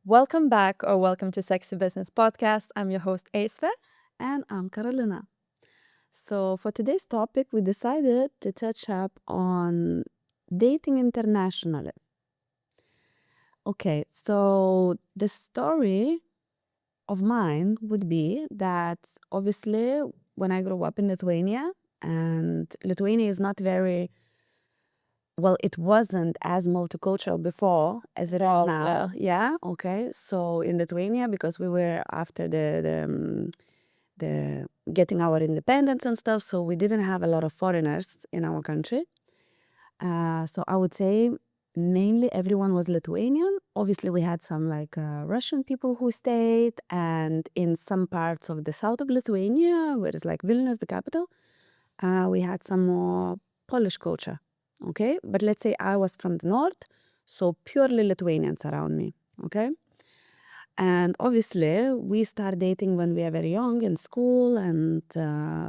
Welcome back or welcome to Sexy Business Podcast. I'm your host, Eisve. And I'm Karolina. So, for today's topic, we decided to touch up on dating internationally. Okay, so the story of mine would be that obviously when I grew up in Lithuania, and Lithuania is not very well, it wasn't as multicultural before as it is Well, now. Yeah, okay. So in Lithuania, because we were after the getting our independence and stuff, so we didn't have a lot of foreigners in our country. So I would say mainly everyone was Lithuanian. Obviously, we had some like Russian people who stayed, and in some parts of the south of Lithuania, where it's like Vilnius, the capital, we had some more Polish culture. Okay, but let's say I was from the north, so purely Lithuanians around me. Okay. And obviously, we start dating when we are very young in school. And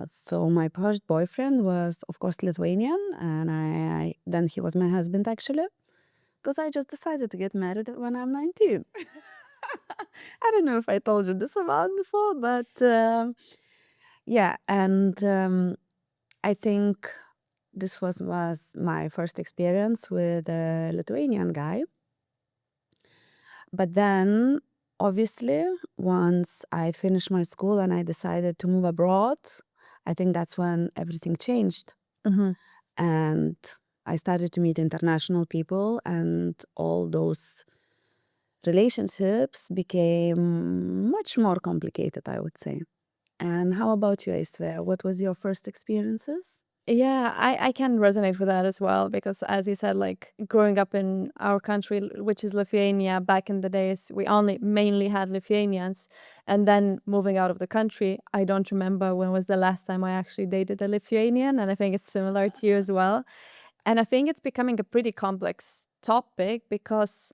so my first boyfriend was, of course, Lithuanian. And then he was my husband, actually, because I just decided to get married when I'm 19. I don't know if I told you this about before, but yeah. And I think this was my first experience with a Lithuanian guy. But then, obviously, once I finished my school and I decided to move abroad, I think that's when everything changed. Mhm. And I started to meet international people, and all those relationships became much more complicated, I would say. And how about you, Aisve? What was your first experiences? Yeah, I can resonate with that as well because, as you said, like growing up in our country, which is Lithuania, back in the days, we only mainly had Lithuanians. And then moving out of the country, I don't remember when was the last time I actually dated a Lithuanian. And I think it's similar to you as well. And I think it's becoming a pretty complex topic because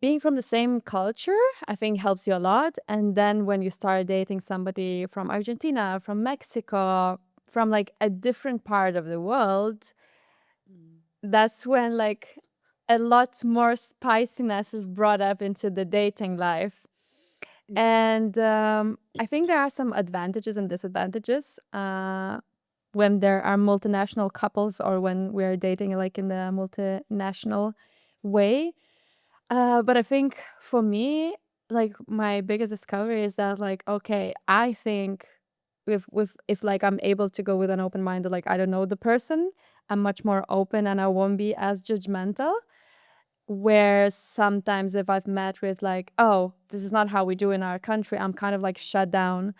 being from the same culture, I think helps you a lot. And then when you start dating somebody from Argentina, from Mexico, from like a different part of the world, that's when like a lot more spiciness is brought up into the dating life. And I think there are some advantages and disadvantages when there are multinational couples or when we're dating like in the multinational way. But I think for me, like my biggest discovery is that like, okay, I think if like I'm able to go with an open mind, like I don't know the person, I'm much more open and I won't be as judgmental. Where sometimes if I've met with like, oh, this is not how we do in our country, I'm kind of like shut down.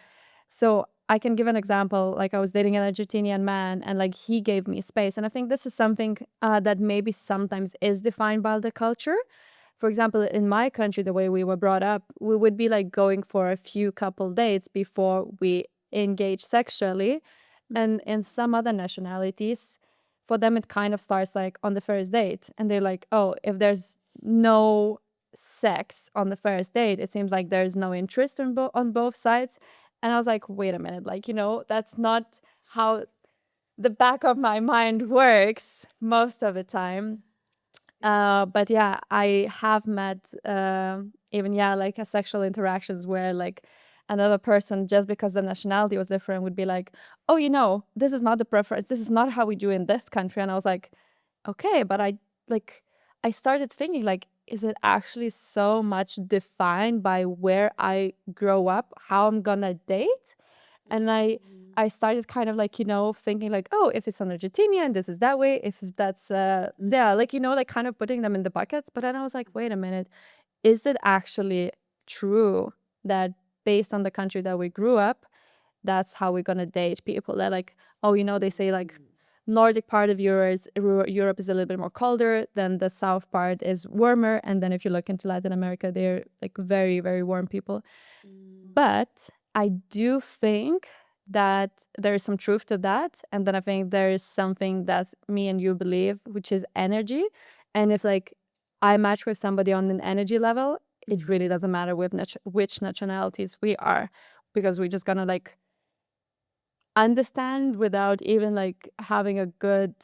So I can give an example. Like I was dating an Argentinian man, and like he gave me space, and I think this is something that maybe sometimes is defined by the culture. For example, in my country, the way we were brought up, we would be like going for a few couple dates before we engage sexually. And in some other nationalities, for them, it kind of starts like on the first date. And they're like, oh, if there's no sex on the first date, it seems like there's no interest on both sides. And I was like, wait a minute, like, that's not how the back of my mind works most of the time. But yeah, I have met even like a sexual interactions where like another person, just because the nationality was different, would be like, oh, this is not the preference, this is not how we do in this country. And I was like, okay, but I started thinking like, is it actually so much defined by where I grow up, how I'm gonna date? And I started kind of like, thinking like, oh, if it's an Argentinian, this is that way. If that's yeah, like, like kind of putting them in the buckets. But then I was like, wait a minute, is it actually true that based on the country that we grew up, that's how we're gonna date people? That like, oh, they say like Nordic part of Europe is a little bit more colder, then the south part is warmer, and then if you look into Latin America, they're like very, very warm people. But I do think that there is some truth to that. And then I think there is something that me and you believe, which is energy. And if like I match with somebody on an energy level, it really doesn't matter which nationalities we are, because we're just gonna like understand without even like having a good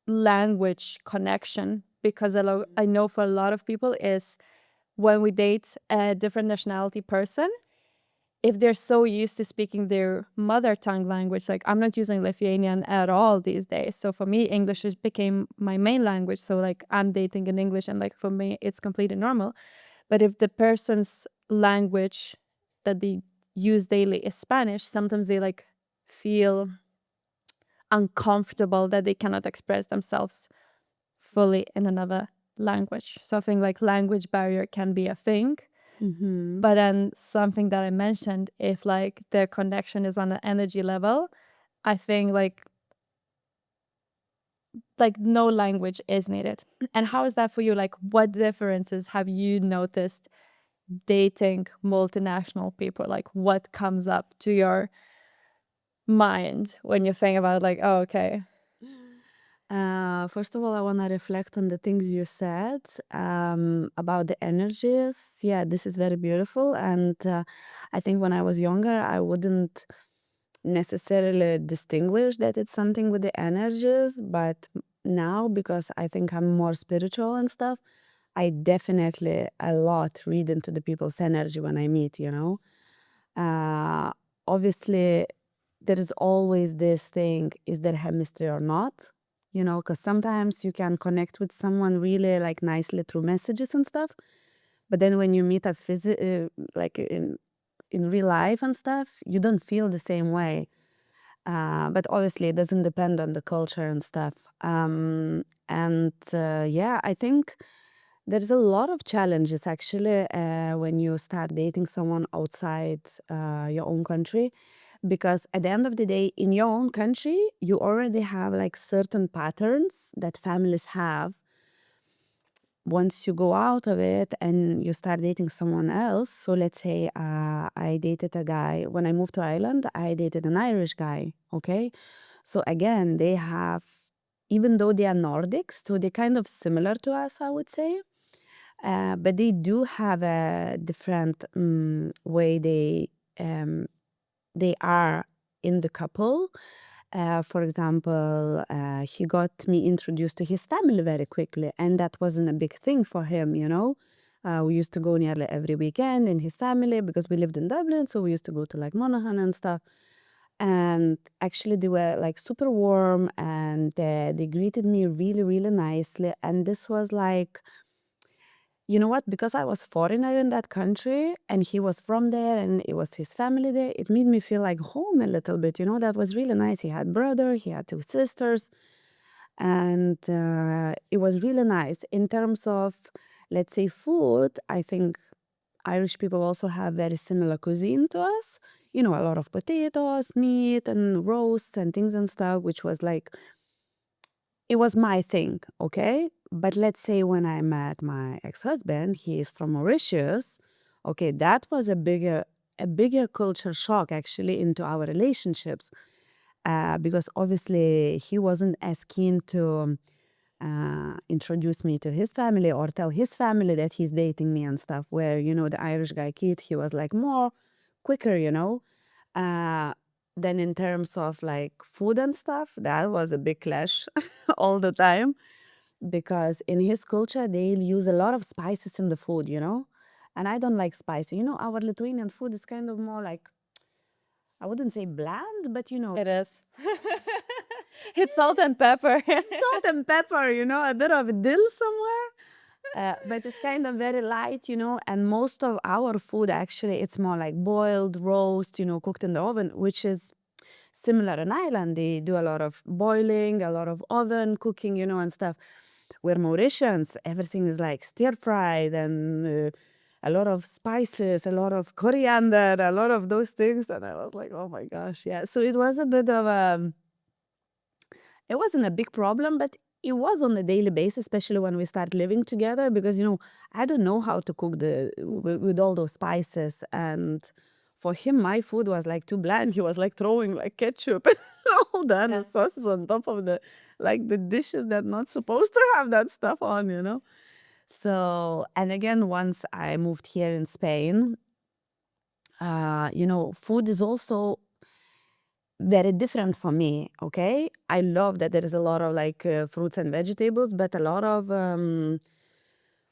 language connection. Because I know for a lot of people is when we date a different nationality person, if they're so used to speaking their mother tongue language, like I'm not using Lithuanian at all these days. So for me, English just became my main language. So like I'm dating in English and like for me, it's completely normal. But if the person's language that they use daily is Spanish, sometimes they like feel uncomfortable that they cannot express themselves fully in another language. So I think like language barrier can be a thing. Mm-hmm. But then something that I mentioned, if like their connection is on an energy level, I think like no language is needed. And how is that for you? Like what differences have you noticed dating multinational people? Like what comes up to your mind when you think about like, oh, okay. First of all, I want to reflect on the things you said about the energies. Yeah, this is very beautiful. And I think when I was younger, I wouldn't necessarily distinguish that it's something with the energies. But now, because I think I'm more spiritual and stuff, I definitely a lot read into the people's energy when I meet, you know. Uh, Obviously, there is always this thing, is there chemistry or not? You know, because sometimes you can connect with someone really like nicely through messages and stuff. But then when you meet a like in real life and stuff, you don't feel the same way. But obviously, it doesn't depend on the culture and stuff. And yeah, I think there's a lot of challenges actually when you start dating someone outside your own country. Because at the end of the day, in your own country, you already have like certain patterns that families have. Once you go out of it and you start dating someone else, so let's say I dated a guy when I moved to Ireland, I dated an Irish guy, okay? So again, they have, even though they are Nordics, so they're kind of similar to us, I would say. But they do have a different way they are in the couple. For example, he got me introduced to his family very quickly, and that wasn't a big thing for him, you know. We used to go nearly every weekend in his family because we lived in Dublin, so we used to go to like Monaghan and stuff. And actually, they were like super warm and they greeted me really, really nicely. And this was like, you know what? Because I was foreigner in that country and he was from there and it was his family there, it made me feel like home a little bit. You know, that was really nice. He had brother, he had two sisters, and it was really nice. In terms of, let's say, food, I think Irish people also have very similar cuisine to us. You know, a lot of potatoes, meat, and roasts and things and stuff, which was like it was my thing, okay? But let's say when I met my ex-husband, he is from Mauritius. Okay, that was a bigger culture shock actually into our relationships, because obviously he wasn't as keen to introduce me to his family or tell his family that he's dating me and stuff. Where the Irish guy kid, he was like more quicker, uh, then in terms of like food and stuff, that was a big clash all the time because in his culture they use a lot of spices in the food. And I don't like spicy. Our Lithuanian food is kind of more like, I wouldn't say bland, but It is. It's salt and pepper. salt and pepper, a bit of dill somewhere. But it's kind of very light, and most of our food actually it's more like boiled, roast, cooked in the oven, which is similar in Ireland. They do a lot of boiling, a lot of oven cooking, and stuff. We're Mauritians, everything is like stir fried and a lot of spices, a lot of coriander, a lot of those things. And I was like, oh my gosh, yeah. So it was a bit of it wasn't a big problem, but it was on a daily basis, especially when we start living together, because I don't know how to cook with all those spices. And for him, my food was like too bland. He was like throwing like ketchup and all that and sauces on top of the dishes that not supposed to have that stuff on. So, and again, once I moved here in Spain, food is also very different for me. Okay, I love that there is a lot of like fruits and vegetables, but a lot of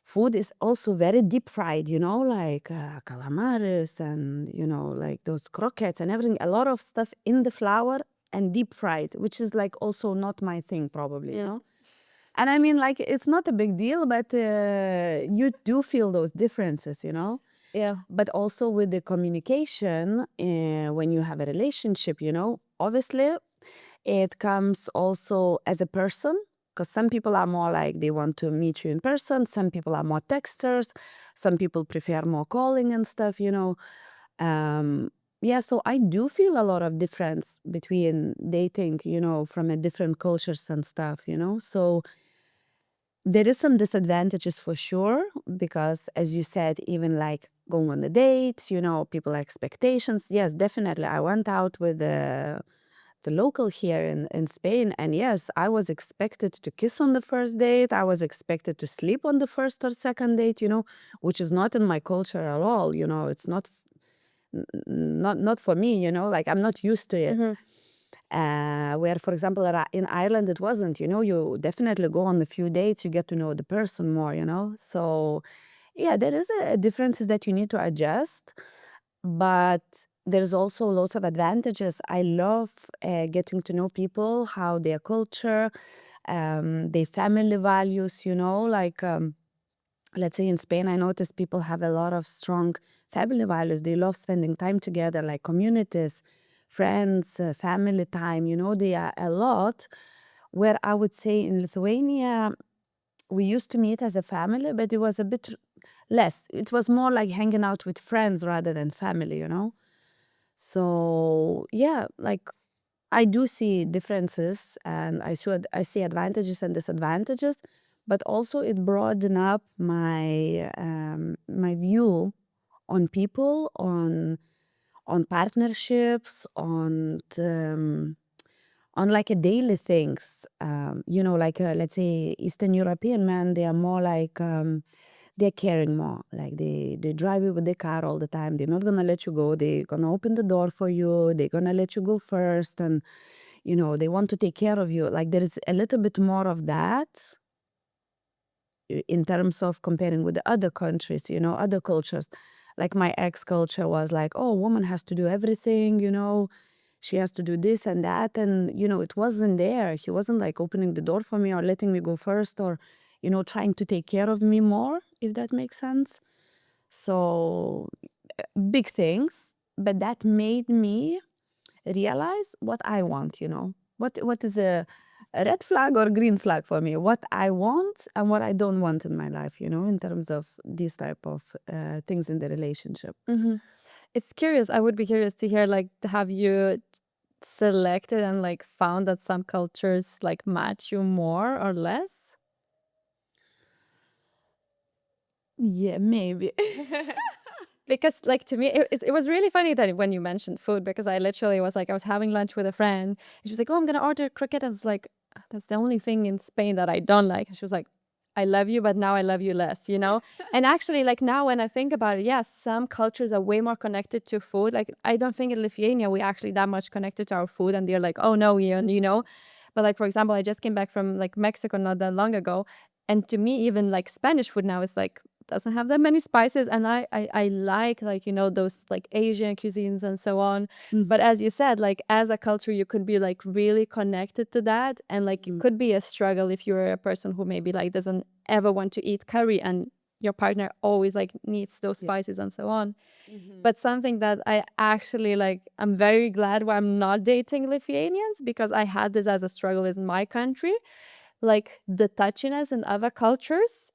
food is also very deep fried, like calamares and, like those croquettes and everything. A lot of stuff in the flour and deep fried, which is like also not my thing, probably, And I mean, like, it's not a big deal, but you do feel those differences. Yeah. But also with the communication, when you have a relationship, obviously it comes also as a person, because some people are more like they want to meet you in person, some people are more texters, some people prefer more calling and stuff. Um, yeah, so I do feel a lot of difference between dating, from a different cultures and stuff. So there is some disadvantages for sure, because as you said, even like going on the date, people expectations. Yes, definitely. I went out with the local here in Spain, and yes, I was expected to kiss on the first date. I was expected to sleep on the first or second date, which is not in my culture at all. It's not for me. Like, I'm not used to it. Mm-hmm. Where, for example, in Ireland, it wasn't. You definitely go on a few dates, you get to know the person more. So yeah, there is a differences that you need to adjust, but there's also lots of advantages. I love getting to know people, how their culture, their family values. Like, let's say in Spain, I noticed people have a lot of strong family values. They love spending time together, like communities, friends, family time. They are a lot. Where I would say in Lithuania, we used to meet as a family, but it was a bit less. It was more like hanging out with friends rather than family. So yeah, like, I do see differences, and I see advantages and disadvantages, but also it broadened up my view on people, on partnerships, on like a daily things. Like, let's say Eastern European men, they are more like, they're caring more. Like, they drive you with the car all the time. They're not gonna let you go. They're gonna open the door for you. They're gonna let you go first, and they want to take care of you. Like, there is a little bit more of that, in terms of comparing with the other countries, other cultures. Like, my ex culture was like, oh, woman has to do everything. She has to do this and that, and it wasn't there. He wasn't like opening the door for me or letting me go first, or trying to take care of me more, if that makes sense. So big things, but that made me realize what I want. What is a red flag or green flag for me, what I want and what I don't want in my life, in terms of these type of things in the relationship. Mm-hmm. It's curious. I would be curious to hear, like, have you selected and like found that some cultures like match you more or less? Yeah, maybe. Because like to me it was really funny that when you mentioned food, because I literally was like, I was having lunch with a friend and she was like, oh, I'm gonna order croquette, and it's like, "Ah, that's the only thing in Spain that I don't like." And she was like, I love you, but now I love you less. And actually, like, now when I think about it, yes, some cultures are way more connected to food. Like, I don't think in Lithuania we actually that much connected to our food, and they're like, oh no, you know. But like, for example, I just came back from like Mexico not that long ago, and to me even like Spanish food now is like doesn't have that many spices, and I like those like Asian cuisines and so on. But as you said, like, as a culture you could be like really connected to that, and like it could be a struggle if you're a person who maybe like doesn't ever want to eat curry and your partner always like needs those Yeah. spices and so on. But something that I actually like, I'm very glad where I'm not dating Lithuanians, because I had this as a struggle in my country, like the touchiness in other cultures,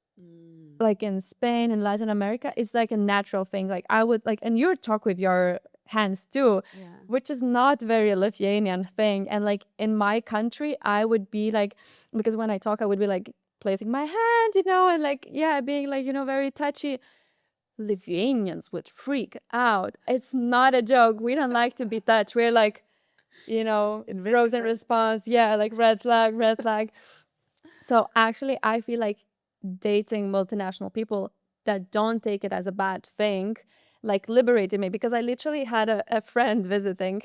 like in Spain and Latin America, is like a natural thing. Like, I would like, and you talk with your hands too, Yeah. which is not very Lithuanian thing. And like in my country, I would be like, because when I talk, I would be like placing my hand, and like, yeah, being like, very touchy. Lithuanians would freak out. It's not a joke. We don't like to be touched. We're like, frozen Invincible. response. Yeah, like red flag, red flag. So actually, I feel like dating multinational people that don't take it as a bad thing, like, liberated me, because I literally had a friend visiting,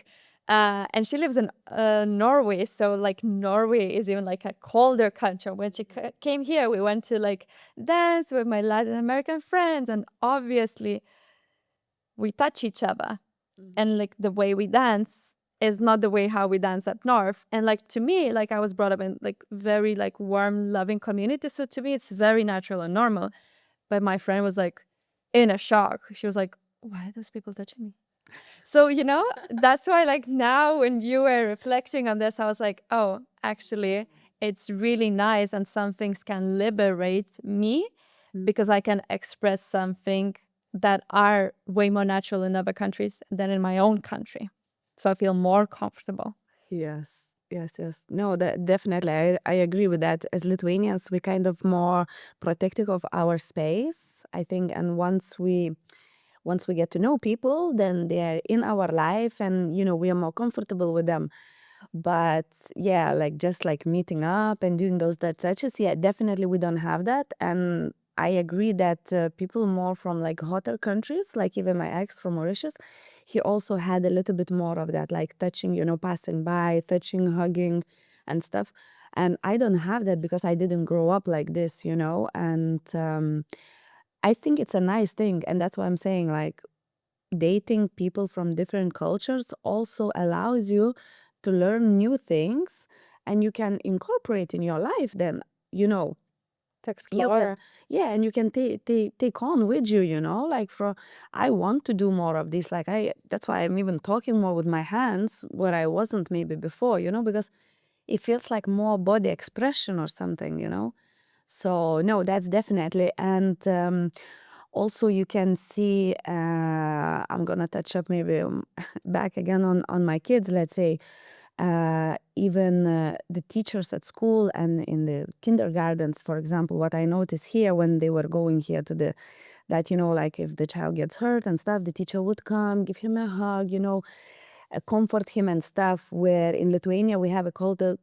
And she lives in Norway, so like Norway is even like a colder country. When she came here, we went to like dance with my Latin American friends, and obviously we touch each other, and like the way we dance is not the way how we dance up north. And like to me, like I was brought up in like very like warm, loving community, so to me it's very natural and normal. But my friend was like in a shock. She was like, "Why are those people touching me?" So, that's why, like, now when you were reflecting on this, I was like, oh, actually, it's really nice, and some things can liberate me because I can express something that are way more natural in other countries than in my own country. So I feel more comfortable. Yes, yes, yes. No, that definitely. I agree with that. As Lithuanians, we kind of more protective of our space, I think. And once we get to know people, then they're in our life, and we are more comfortable with them. But yeah, like just like meeting up and doing those that touches, yeah, definitely we don't have that. And I agree that people more from like hotter countries, like even my ex from Mauritius, he also had a little bit more of that, like touching, passing by, touching, hugging, and stuff. And I don't have that because I didn't grow up like this, and I think it's a nice thing. And that's why I'm saying, like, dating people from different cultures also allows you to learn new things, and you can incorporate in your life then, you know To you can, explore. yeah, and you can take on with you, like, for I want to do more of this, like, that's why I'm even talking more with my hands where I wasn't maybe before, because it feels like more body expression or something, so no, that's definitely. And also you can see, I'm gonna touch up maybe back again on my kids, let's say, even the teachers at school and in the kindergartens, for example, what I noticed here when they were going here to the that, like, if the child gets hurt and stuff, the teacher would come, give him a hug, comfort him and stuff. Where in Lithuania we have a colder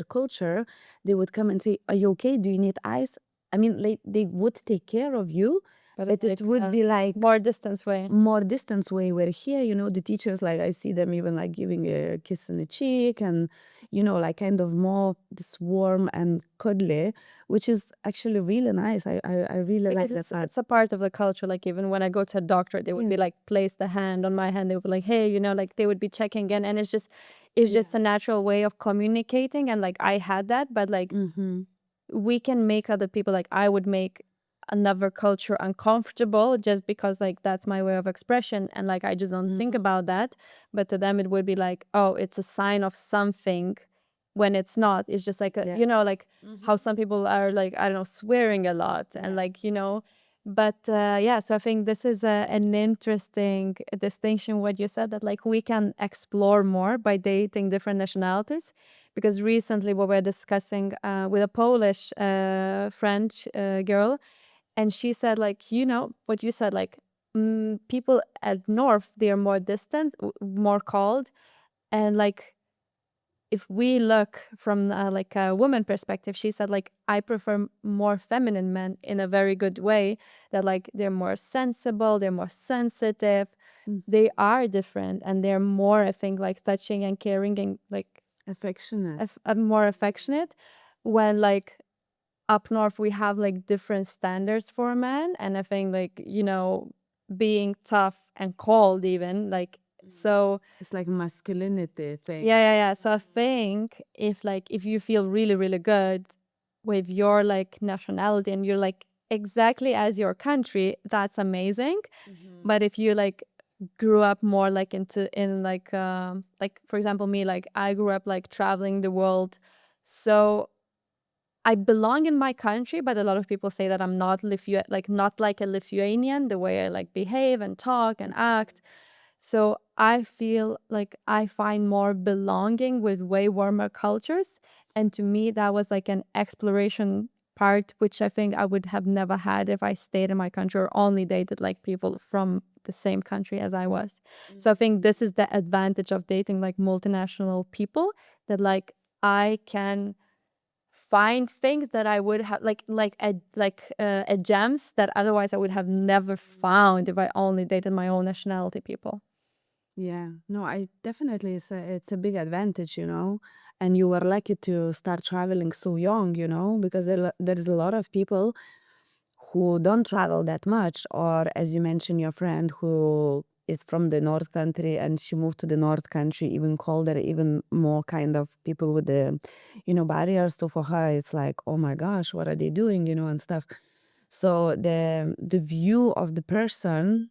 culture, they would come and say, "Are you okay? Do you need ice?" I mean, like, they would take care of you, But but it's it like would a be like more distance way. more distance way. Where here, the teachers, like, I see them even like giving a kiss in the cheek, and like kind of more this warm and cuddly, which is actually really nice. I really like Because that part. it's a part of the culture. Like even when I go to a doctor, they would Yeah. be like place the hand on my hand. They would be like, hey, like they would be checking in, and it's just a natural way of communicating. And like I had that, but like Mm-hmm. we can make other people, like I would make another culture uncomfortable just because like that's my way of expression, and like I just don't think about that. But to them it would be like, oh, it's a sign of something, when it's not. It's just like Yeah. like how some people are, like, I don't know, swearing a lot, and like but yeah, so I think this is an interesting distinction, what you said, that like we can explore more by dating different nationalities. Because recently we were discussing with a Polish French girl, and she said, like, what you said, like, people at north, they are more distant, more cold. And like if we look from like a woman perspective, she said, like, I prefer more feminine men in a very good way, that like they're more sensible, they're more sensitive, Mm. they are different, and they're more, I think, like touching and caring, and like Affectionate. more affectionate. When like up north we have like different standards for a man, and I think, like, being tough and cold even, like, so It's like masculinity thing. yeah, yeah, yeah. So I think if you feel really, really good with your like nationality, and you're like exactly as your country, that's amazing. But if you like grew up more like in like for example me, like I grew up like traveling the world, so I belong in my country, but a lot of people say that I'm not not like a Lithuanian, the way I like behave and talk and act. So I feel like I find more belonging with way warmer cultures. And to me, that was like an exploration part, which I think I would have never had if I stayed in my country or only dated like people from the same country as I was. So I think this is the advantage of dating like multinational people, that like I can find things that I would have a gems that otherwise I would have never found if I only dated my own nationality people. Yeah, no, I definitely it's a big advantage, and you were lucky to start traveling so young, because there is a lot of people who don't travel that much, or as you mentioned, your friend who is from the North Country and she moved to the North Country, even colder, even more kind of people with the, barriers. So for her, it's like, oh my gosh, what are they doing, and stuff. So the view of the person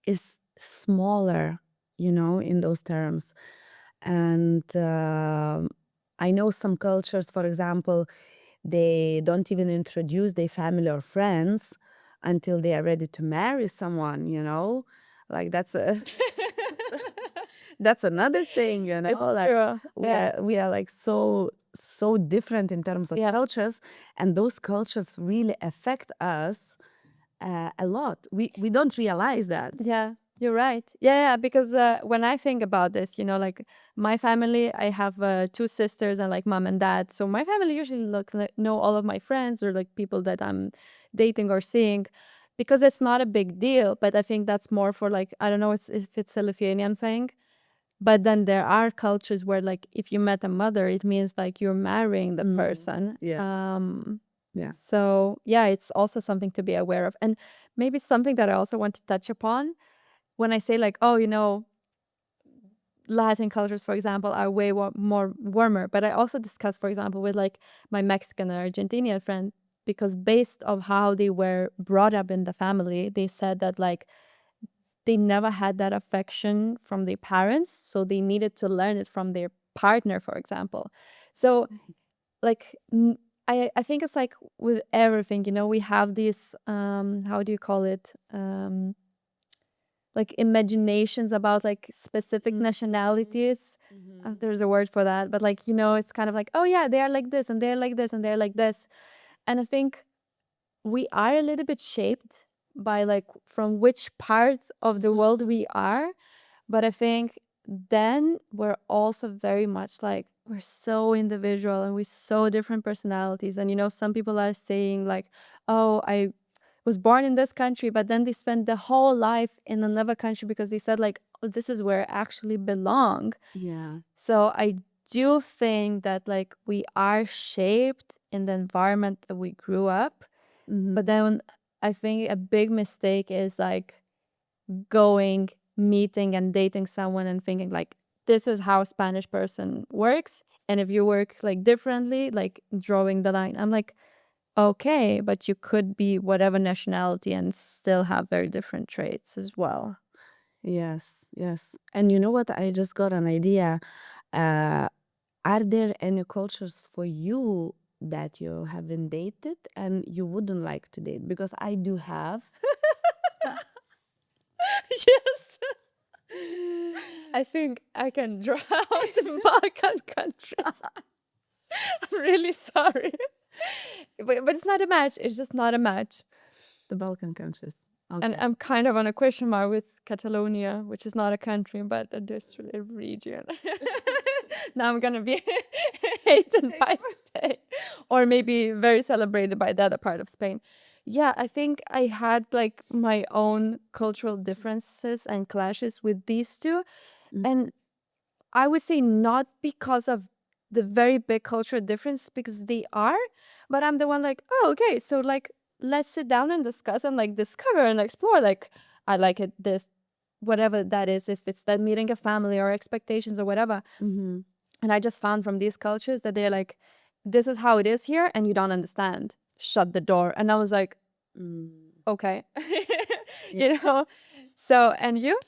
is smaller, in those terms. And I know some cultures, for example, they don't even introduce their family or friends until they are ready to marry someone, like that's another thing, It's like true. Yeah. we are like so different in terms of cultures, and those cultures really affect us a lot. We don't realize that. Yeah, you're right. Yeah, yeah, because when I think about this, like my family, I have two sisters and like mom and dad. So my family usually know all of my friends or like people that I'm dating or seeing because it's not a big deal. But I think that's more for like, I don't know if it's a Lithuanian thing. But then there are cultures where like if you met a mother, it means like you're marrying the person. Yeah, yeah. So yeah, it's also something to be aware of. And maybe something that I also want to touch upon when I say like, oh, Latin cultures, for example, are way more warmer. But I also discuss, for example, with like my Mexican or Argentinian friend, because based of how they were brought up in the family, they said that like they never had that affection from their parents, so they needed to learn it from their partner, for example. So like I think it's like with everything, we have these how do you call it, like imaginations about like specific nationalities. There's a word for that, but like it's kind of like, oh yeah, they are like this and they're like this and they're like this. And I think we are a little bit shaped by like from which part of the world we are. But I think then we're also very much like we're so individual and we're so different personalities. And some people are saying like, oh, I was born in this country, but then they spent the whole life in another country because they said like, oh, this is where I actually belong. Yeah. So I do think that like we are shaped in the environment that we grew up. But then I think a big mistake is like going, meeting and dating someone and thinking like, this is how a Spanish person works. And if you work like differently, like drawing the line, I'm like, okay, but you could be whatever nationality and still have very different traits as well. Yes, yes. And you know what? I just got an idea. Uh, are there any cultures for you that you haven't dated and you wouldn't like to date? Because I do have. Yes. I think I can draw out Balkan countries. I'm really sorry. But it's not a match. It's just not a match. The Balkan countries. And Okay. I'm kind of on a question mark with Catalonia, which is not a country, but a district, a region. Now I'm gonna be hated by Spain, or maybe very celebrated by the other part of Spain. Yeah, I think I had like my own cultural differences and clashes with these two, and I would say not because of the very big cultural difference, because they are, but I'm the one like, oh, okay, so like let's sit down and discuss and like discover and explore. Like I like it this, whatever that is, if it's that meeting a family or expectations or whatever. Mm-hmm. And I just found from these cultures that they're like, this is how it is here, and you don't understand. Shut the door. And I was like, okay, you know. So and you?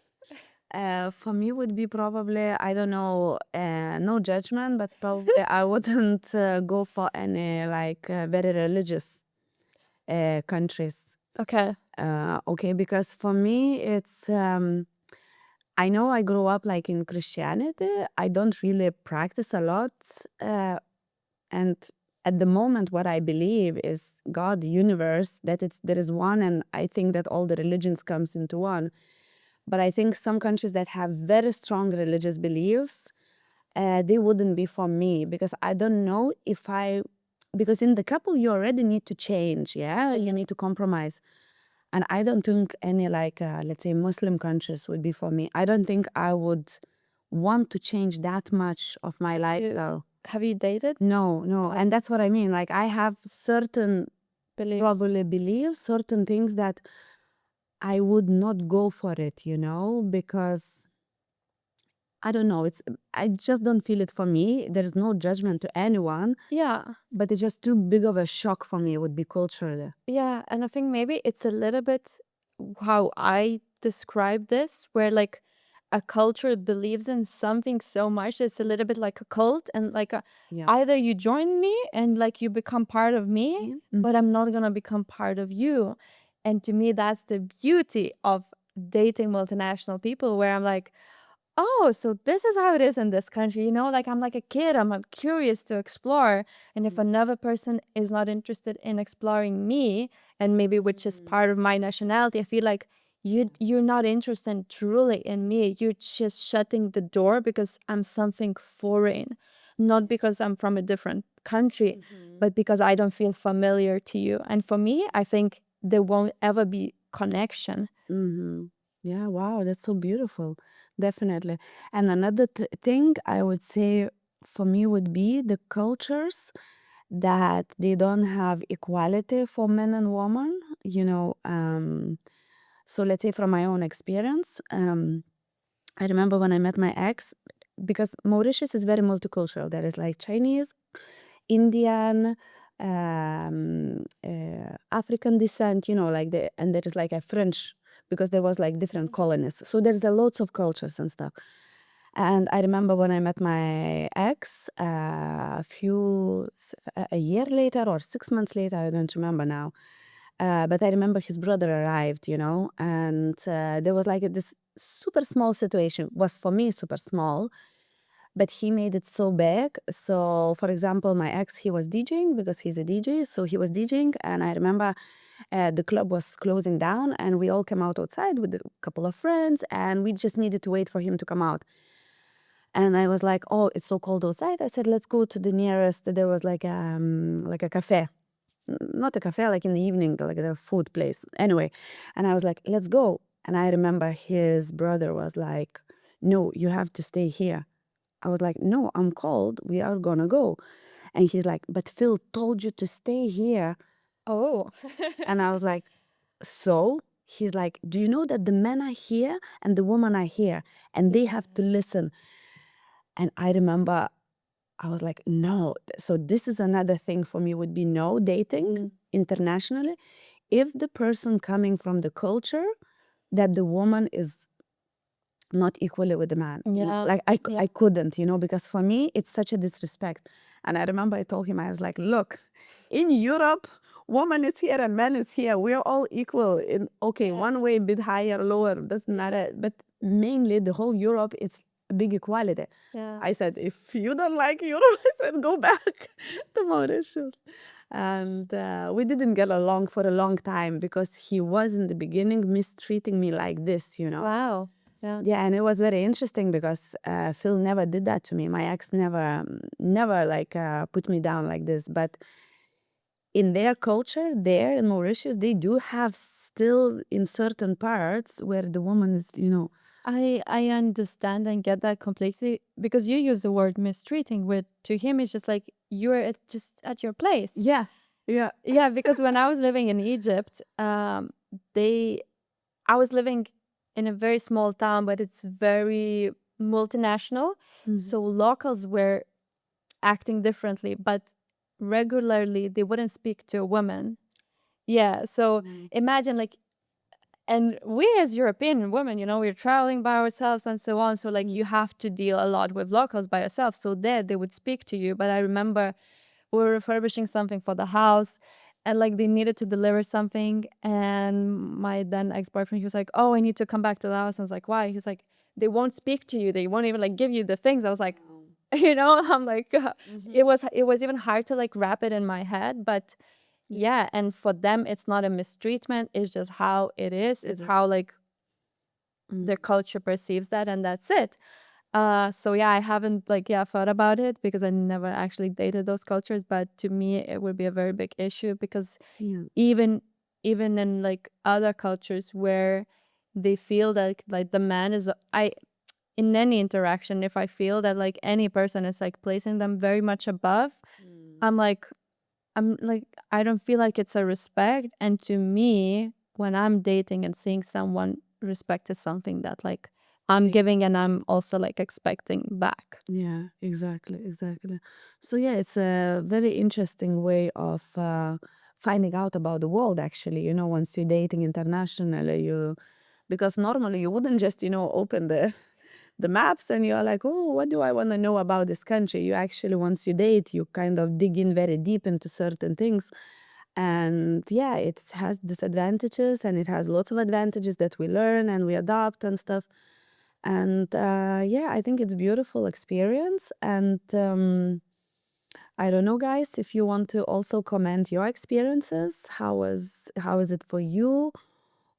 For me would be probably, I don't know, no judgment, but probably I wouldn't go for any like very religious countries. Okay. Okay, because for me it's I know I grew up like in Christianity. I don't really practice a lot, and at the moment what I believe is God, the universe, that there is one, and I think that all the religions comes into one. But I think some countries that have very strong religious beliefs, they wouldn't be for me, because I don't know if I, because in the couple you already need to change, yeah, you need to compromise. And I don't think any like let's say Muslim countries would be for me. I don't think I would want to change that much of my lifestyle. Have you dated? No, no. And that's what I mean. Like I have certain Beliefs. probably beliefs, certain things that I would not go for it, because I don't know. I just don't feel it for me. There is no judgment to anyone, Yeah. but it's just too big of a shock for me. It would be culturally. Yeah, and I think maybe it's a little bit how I describe this, where like a culture believes in something so much, it's a little bit like a cult, and like Yeah. either you join me and like you become part of me, but I'm not gonna become part of you. And to me, that's the beauty of dating multinational people, where I'm like, oh, so this is how it is in this country, like I'm like a kid, I'm curious to explore. And if another person is not interested in exploring me, and maybe which is part of my nationality, I feel like you're not interested truly in me. You're just shutting the door because I'm something foreign, not because I'm from a different country, but because I don't feel familiar to you. And for me, I think there won't ever be connection. Yeah, wow, that's so beautiful. Definitely. And another thing I would say for me would be the cultures that they don't have equality for men and women. So let's say from my own experience, I remember when I met my ex, because Mauritius is very multicultural. There is like Chinese, Indian, African descent, and there is like a French, because there was like different colonies. So there's a lots of cultures and stuff. And I remember when I met my ex, a year later or 6 months later, I don't remember now. But I remember his brother arrived, and there was like this super small situation. Was for me super small, but he made it so big. So, for example, my ex, he was DJing because he's a DJ. So he was DJing, and I remember the club was closing down, and we all came out outside with a couple of friends, and we just needed to wait for him to come out. And I was like, "Oh, it's so cold outside." I said, "Let's go to the nearest." There was like a cafe, not a cafe, like in the evening, like the food place. Anyway, and I was like, "Let's go." And I remember his brother was like, "No, you have to stay here." I was like, "No, I'm cold. We are gonna go." And he's like, "But Phil told you to stay here." Oh. And I was like, "So?" He's like, "Do you know that the men are here and the women are here and they have to listen?" And I remember I was like, "No." So this is another thing for me would be no dating internationally if the person coming from the culture that the woman is not equally with the man. Yeah. Like I couldn't, because for me it's such a disrespect. And I remember I told him, I was like, "Look, in Europe, woman is here and man is here. We're all equal in one way, a bit higher, lower, doesn't matter. But mainly the whole Europe is a big equality." Yeah. I said, "If you don't like Europe," I said, "go back to Mauritius." And we didn't get along for a long time because he was in the beginning mistreating me like this. Wow. Yeah. Yeah, and it was very interesting because Phil never did that to me. My ex never like put me down like this. But in their culture, there in Mauritius, they do have still in certain parts where the woman is. I understand and get that completely, because you use the word mistreating, which to him is just like you're just at your place. Yeah, yeah, Yeah, because when I was living in Egypt, I was living in a very small town, but it's very multinational. So locals were acting differently, but regularly they wouldn't speak to a woman. Yeah, so imagine like, and we as European women, we're traveling by ourselves and so on. So like you have to deal a lot with locals by yourself. So there they would speak to you. But I remember we were refurbishing something for the house, and like they needed to deliver something, and my then ex-boyfriend, he was like, "Oh, I need to come back to the house." I was like, "Why?" He's like, "They won't speak to you. They won't even like give you the things." I was like, I'm like, it was even hard to like wrap it in my head. But yeah, and for them it's not a mistreatment, it's just how it is. It's how like their culture perceives that, and that's it. So yeah, I haven't like thought about it because I never actually dated those cultures, but to me it would be a very big issue because yeah. even even in like other cultures where they feel that like the man is I in any interaction, if I feel that like any person is like placing them very much above, Mm. I'm like I'm like I don't feel like it's a respect. And to me, when I'm dating and seeing someone, respect is something that like I'm Yeah. giving and I'm also like expecting back. Yeah, exactly, exactly. So yeah, it's a very interesting way of finding out about the world. Actually, once you're dating internationally, because normally you wouldn't just open the maps and you're like, oh, what do I want to know about this country? You actually, once you date, you kind of dig in very deep into certain things. And yeah, it has disadvantages and it has lots of advantages that we learn and we adopt and stuff. And yeah, I think it's beautiful experience. And I don't know, guys, if you want to also comment your experiences. How is it for you?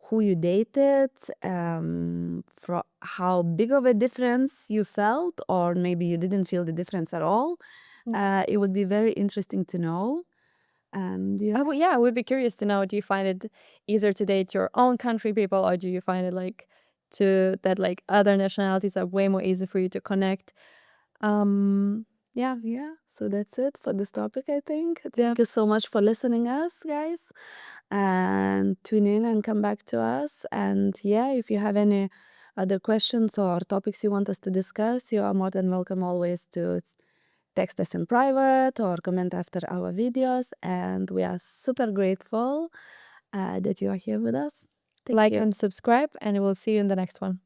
Who you dated? How big of a difference you felt, or maybe you didn't feel the difference at all. Mm. It would be very interesting to know. And yeah, Yeah, I would be curious to know, do you find it easier to date your own country people, or do you find it like to that like other nationalities are way more easy for you to connect? Yeah. yeah. So that's it for this topic. I think. Yeah. Thank you so much for listening us, guys, and tune in and come back to us. And yeah, if you have any other questions or topics you want us to discuss, you are more than welcome always to text us in private or comment after our videos. And we are super grateful that you are here with us. Thank Like you. and subscribe, and we'll see you in the next one.